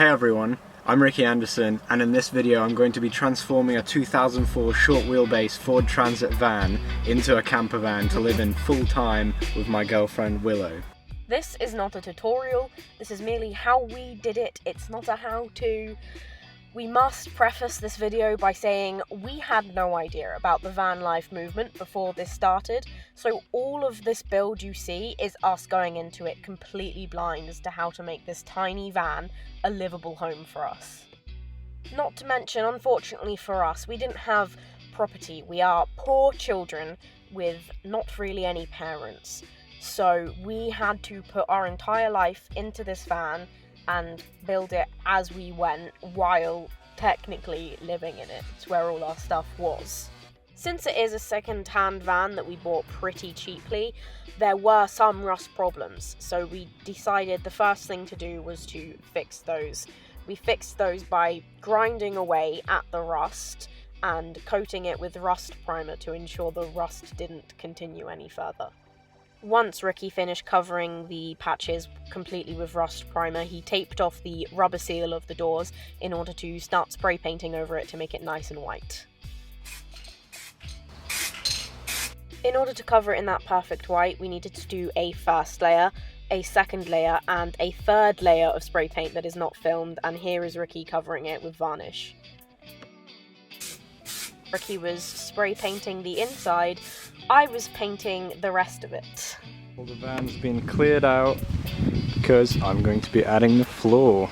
Hey everyone, I'm Ricky Anderson, and in this video I'm going to be transforming a 2004 short wheelbase Ford Transit van into a camper van to live in full time with my girlfriend Willow. This is not a tutorial, this is merely how we did it, it's not a how-to. We must preface this video by saying we had no idea about the van life movement before this started, so all of this build you see is us going into it completely blind as to how to make this tiny van a livable home for us. Not to mention, unfortunately for us, we didn't have property. We are poor children with not really any parents, so we had to put our entire life into this van and build it as we went while technically living in it. It's where all our stuff was. Since it is a second-hand van that we bought pretty cheaply, there were some rust problems, so we decided the first thing to do was to fix those. We fixed those by grinding away at the rust and coating it with rust primer to ensure the rust didn't continue any further. Once Ricky finished covering the patches completely with rust primer, he taped off the rubber seal of the doors in order to start spray painting over it to make it nice and white. In order to cover it in that perfect white, we needed to do a first layer, a second layer, and a third layer of spray paint that is not filmed, and here is Ricky covering it with varnish. Ricky was spray painting the inside, I was painting the rest of it. All the van's been cleared out because I'm going to be adding the floor.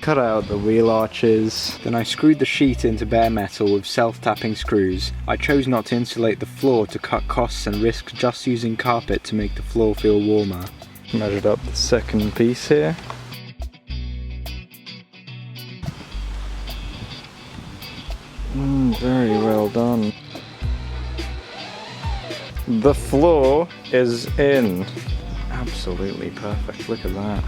Cut out the wheel arches. Then I screwed the sheet into bare metal with self-tapping screws. I chose not to insulate the floor to cut costs and risk just using carpet to make the floor feel warmer. Measured up the second piece here. Very well done. The floor is in. Absolutely perfect, look at that.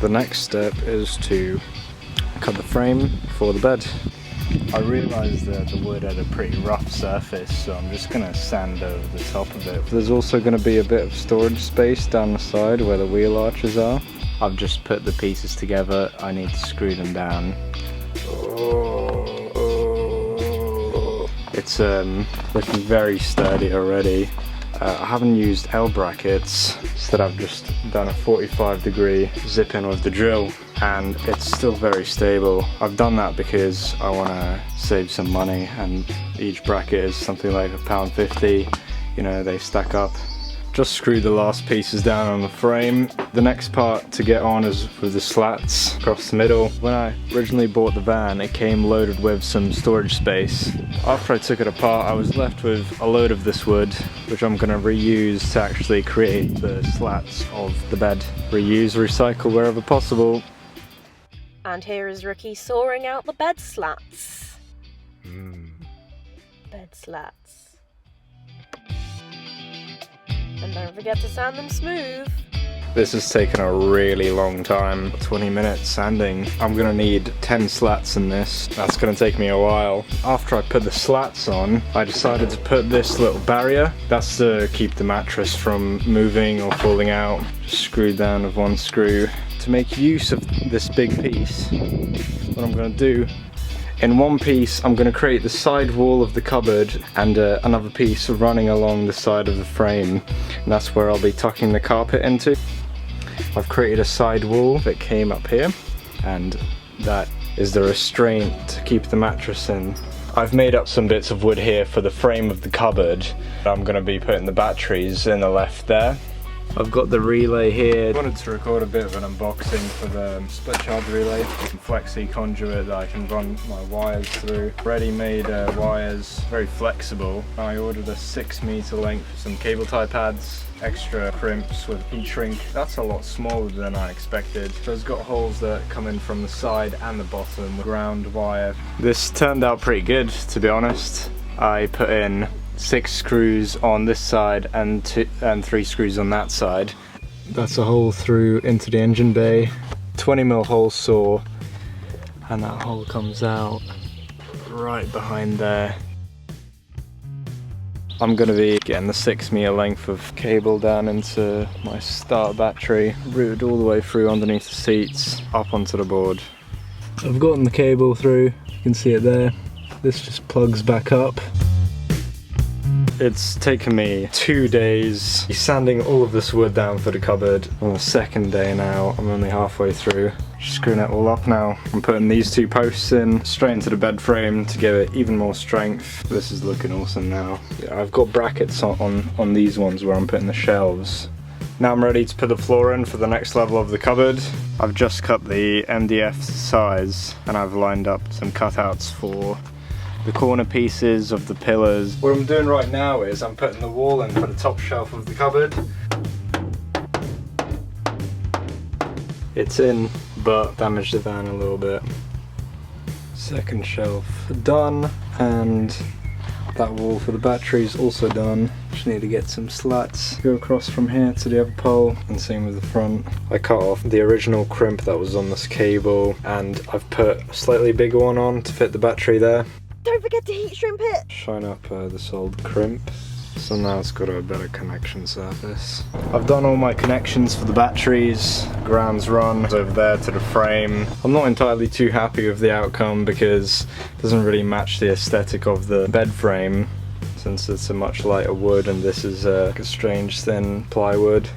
The next step is to cut the frame for the bed. I realised that the wood had a pretty rough surface, so I'm just going to sand over the top of it. There's also going to be a bit of storage space down the side where the wheel arches are. I've just put the pieces together, I need to screw them down. It's looking very sturdy already. I haven't used L brackets, instead I've just done a 45-degree zip in with the drill, and it's still very stable. I've done that because I want to save some money, and each bracket is something like £1.50, you know, they stack up. Just screw the last pieces down on the frame. The next part to get on is with the slats across the middle. When I originally bought the van, it came loaded with some storage space. After I took it apart, I was left with a load of this wood, which I'm going to reuse to actually create the slats of the bed. Reuse, recycle wherever possible. And here is Ricky sawing out the bed slats. Bed slats. And don't forget to sand them smooth. This has taken a really long time, 20 minutes sanding. I'm gonna need 10 slats in this. That's gonna take me a while. After I put the slats on, I decided to put this little barrier. That's to keep the mattress from moving or falling out. Just screwed down with one screw. To make use of this big piece, what I'm gonna do, in one piece I'm going to create the side wall of the cupboard and another piece running along the side of the frame, and that's where I'll be tucking the carpet into. I've created a side wall that came up here, and that is the restraint to keep the mattress in. I've made up some bits of wood here for the frame of the cupboard. I'm going to be putting the batteries in the left there. I've got the relay here. I wanted to record a bit of an unboxing for the split charge relay. Flexi conduit that I can run my wires through. Ready-made wires, very flexible. I ordered a 6-meter length, some cable tie pads, extra crimps with heat shrink. That's a lot smaller than I expected. So it's got holes that come in from the side and the bottom, ground wire. This turned out pretty good, to be honest. I put in 6 screws on this side and 3 screws on that side. That's a hole through into the engine bay. 20mm hole saw, and that hole comes out right behind there. I'm gonna be getting the 6-meter length of cable down into my start battery, routed all the way through underneath the seats, up onto the board. I've gotten the cable through, you can see it there. This just plugs back up. It's taken me 2 days sanding all of this wood down for the cupboard. On the second day now, I'm only halfway through. Just screwing it all up now. I'm putting these 2 posts in, straight into the bed frame to give it even more strength. This is looking awesome now. Yeah, I've got brackets on these ones where I'm putting the shelves. Now I'm ready to put the floor in for the next level of the cupboard. I've just cut the MDF size and I've lined up some cutouts for the corner pieces of the pillars. What I'm doing right now is I'm putting the wall in for the top shelf of the cupboard. It's in, but damaged the van a little bit. Second shelf done, and that wall for the battery's also done. Just need to get some slats, go across from here to the other pole, and same with the front. I cut off the original crimp that was on this cable, and I've put a slightly bigger one on to fit the battery there. Don't forget to heat shrink it! Shine up this old crimp, so now it's got a better connection surface. I've done all my connections for the batteries, grounds run over there to the frame. I'm not entirely too happy with the outcome because it doesn't really match the aesthetic of the bed frame, since it's a much lighter wood and this is a strange thin plywood.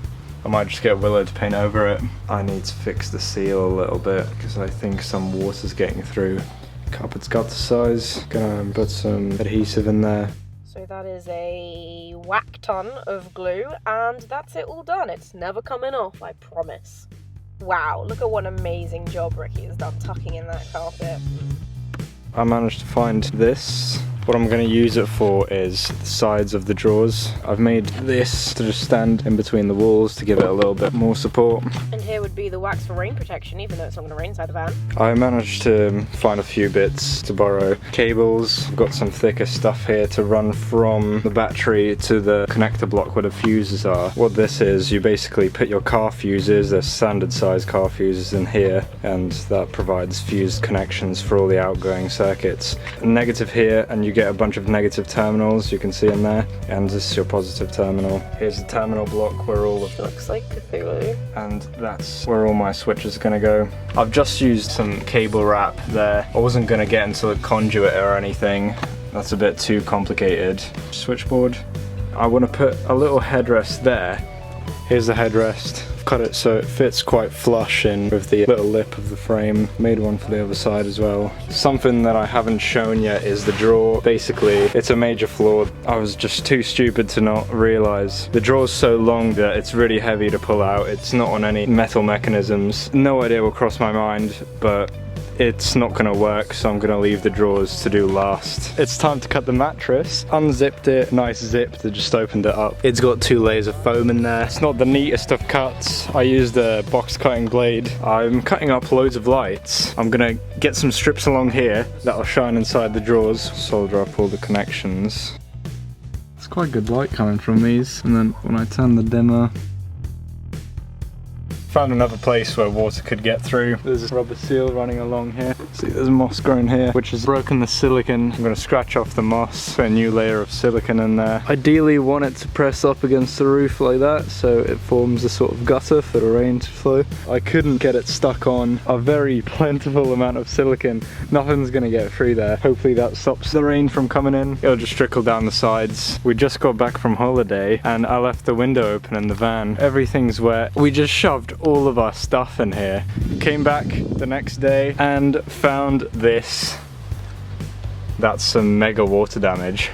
I might just get Willow to paint over it. I need to fix the seal a little bit because I think some water's getting through. Cupboard's got the size, gonna put some adhesive in there. So that is a whack ton of glue, and that's it all done. It's never coming off, I promise. Wow, look at what an amazing job Ricky has done tucking in that carpet. I managed to find this. What I'm going to use it for is the sides of the drawers. I've made this to just stand in between the walls to give it a little bit more support. And here would be the wax for rain protection, even though it's not going to rain inside the van. I managed to find a few bits to borrow. Cables, I've got some thicker stuff here to run from the battery to the connector block where the fuses are. What this is, you basically put your car fuses, they're standard size car fuses in here, and that provides fused connections for all the outgoing circuits. A negative here, and you get a bunch of negative terminals you can see in there, and this is your positive terminal. Here's the terminal block where all of Looks like Cthulhu. and that's where all my switches are going to go. I've just used some cable wrap there. I wasn't going to get into a conduit or anything, that's a bit too complicated. Switchboard. I want to put a little headrest there. Here's the headrest. Cut it so it fits quite flush in with the little lip of the frame. Made one for the other side as well. Something that I haven't shown yet is the drawer. Basically, it's a major flaw. I was just too stupid to not realize. The drawer's so long that it's really heavy to pull out. It's not on any metal mechanisms. No idea what crossed my mind, but it's not going to work, so I'm going to leave the drawers to do last. It's time to cut the mattress. Unzipped it, nice zip that just opened it up. It's got 2 layers of foam in there. It's not the neatest of cuts. I used a box cutting blade. I'm cutting up loads of lights. I'm going to get some strips along here that'll shine inside the drawers. Solder up all the connections. It's quite good light coming from these, and then when I turn the dimmer, found another place where water could get through. There's a rubber seal running along here. See, there's moss growing here, which has broken the silicone. I'm going to scratch off the moss, put a new layer of silicone in there. Ideally want it to press up against the roof like that, so it forms a sort of gutter for the rain to flow. I couldn't get it stuck on a very plentiful amount of silicone. Nothing's going to get through there. Hopefully that stops the rain from coming in. It'll just trickle down the sides. We just got back from holiday and I left the window open in the van. Everything's wet. We just shoved all of our stuff in here. Came back the next day and found this. That's some mega water damage.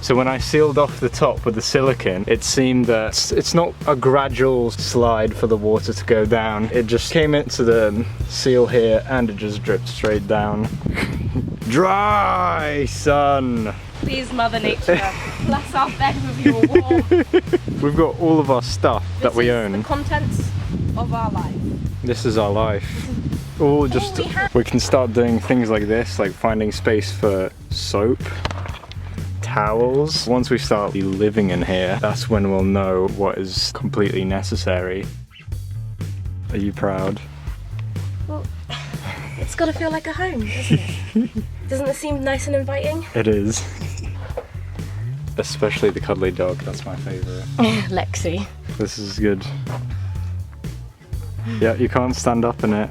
So when I sealed off the top with the silicone, it seemed that it's not a gradual slide for the water to go down. It just came into the seal here and it just dripped straight down. Dry, son! Please, Mother Nature, bless our bed with your warmth. We've got all of our stuff that we own. The contents of our life. This is our life. Or just, we can start doing things like this, like finding space for soap, towels. Once we start living in here, that's when we'll know what is completely necessary. Are you proud? Well, it's got to feel like a home, doesn't it? Doesn't it seem nice and inviting? It is. Especially the cuddly dog, that's my favourite. Lexi. This is good. Yeah, you can't stand up in it.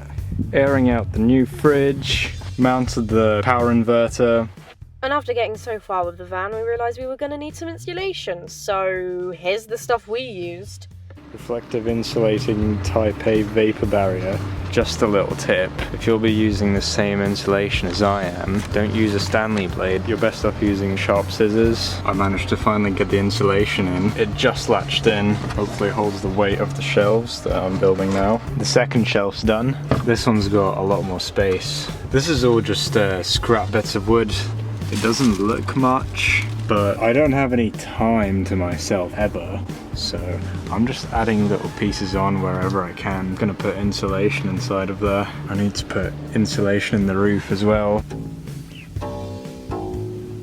Airing out the new fridge, mounted the power inverter. And after getting so far with the van, we realised we were going to need some insulation, so here's the stuff we used. Reflective insulating Type A vapor barrier. Just a little tip, if you'll be using the same insulation as I am, don't use a Stanley blade. You're best off using sharp scissors. I managed to finally get the insulation in. It just latched in. Hopefully it holds the weight of the shelves that I'm building now. The second shelf's done. This one's got a lot more space. This is all just scrap bits of wood. It doesn't look much, but I don't have any time to myself ever. So I'm just adding little pieces on wherever I can. I'm gonna put insulation inside of there. I need to put insulation in the roof as well.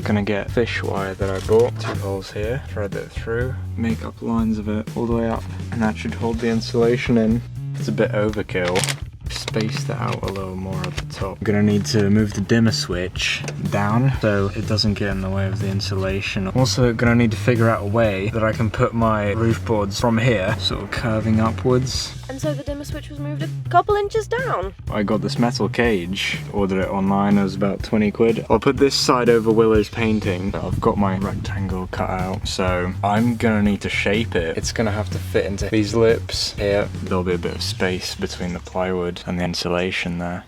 Gonna get fish wire that I bought. 2 holes here, thread it through, make up lines of it all the way up, and that should hold the insulation in. It's a bit overkill. Space that out a little more at the top. I'm gonna need to move the dimmer switch down so it doesn't get in the way of the insulation. Also gonna need to figure out a way that I can put my roof boards from here, sort of curving upwards. And so the dimmer switch was moved a couple inches down. I got this metal cage, ordered it online, it was about 20 quid. I'll put this side over Willow's painting. I've got my rectangle cut out, so I'm gonna need to shape it. It's gonna have to fit into these lips here. There'll be a bit of space between the plywood and the insulation there.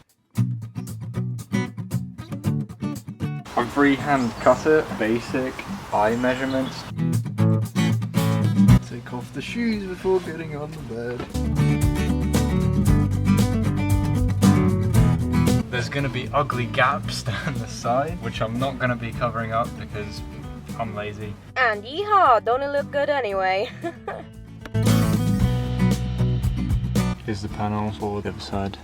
I've freehand cut it, basic eye measurements. Take off the shoes before getting on the bed. There's gonna be ugly gaps down the side, which I'm not gonna be covering up because I'm lazy. And yeehaw, don't it look good anyway? Here's the panel for the other side.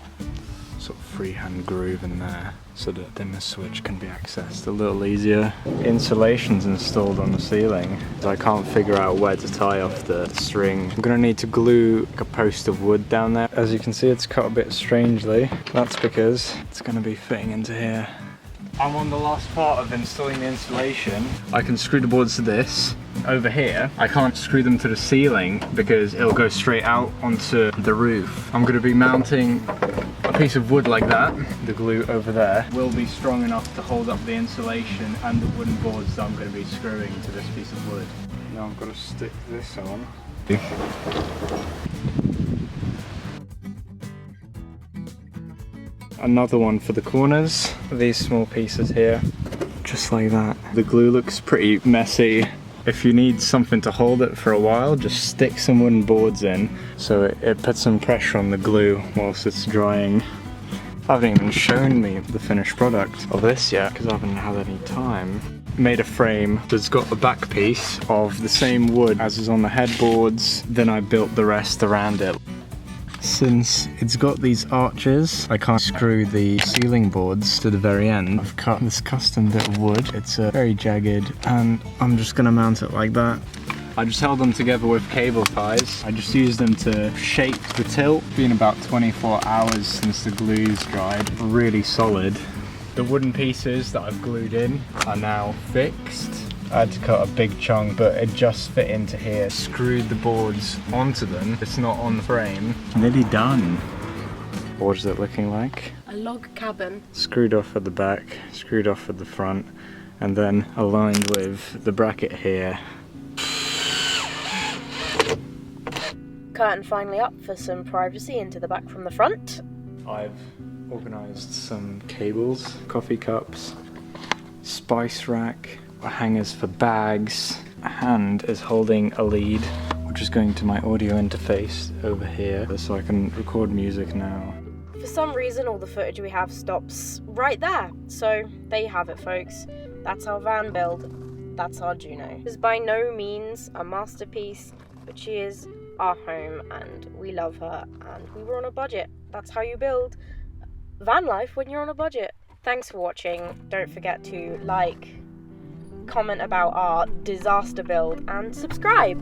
Sort of freehand groove in there so that the dimmer switch can be accessed a little easier. Insulation's installed on the ceiling. I can't figure out where to tie off the string. I'm gonna need to glue a post of wood down there. As you can see, it's cut a bit strangely. That's because it's gonna be fitting into here. I'm on the last part of installing the insulation. I can screw the boards to this. Over here, I can't screw them to the ceiling because it'll go straight out onto the roof. I'm gonna be mounting a piece of wood like that. The glue over there will be strong enough to hold up the insulation and the wooden boards that I'm gonna be screwing to this piece of wood. Now I've got to stick this on. Another one for the corners. These small pieces here, just like that. The glue looks pretty messy. If you need something to hold it for a while, just stick some wooden boards in so it puts some pressure on the glue whilst it's drying. I haven't even shown me the finished product of this yet because I haven't had any time. Made a frame that's got the back piece of the same wood as is on the headboards, then I built the rest around it. Since it's got these arches, I can't screw the ceiling boards to the very end. I've cut this custom bit of wood. It's very jagged and I'm just gonna mount it like that. I just held them together with cable ties. I just used them to shape the tilt. It's been about 24 hours since the glue's dried. Really solid. The wooden pieces that I've glued in are now fixed. I had to cut a big chunk, but it just fit into here. Screwed the boards onto them. It's not on the frame. Nearly done. What is it looking like? A log cabin. Screwed off at the back, screwed off at the front, and then aligned with the bracket here. Curtain finally up for some privacy into the back from the front. I've organised some cables, coffee cups, spice rack, hangers for bags. A hand is holding a lead, which is going to my audio interface over here, so I can record music now. For some reason, all the footage we have stops right there. So there you have it, folks. That's our Vanbuild. That's our Juno. It's by no means a masterpiece, but she is our home and we love her and we were on a budget. That's how you build van life when you're on a budget. Thanks for watching. Don't forget to like, comment about our disaster build and subscribe.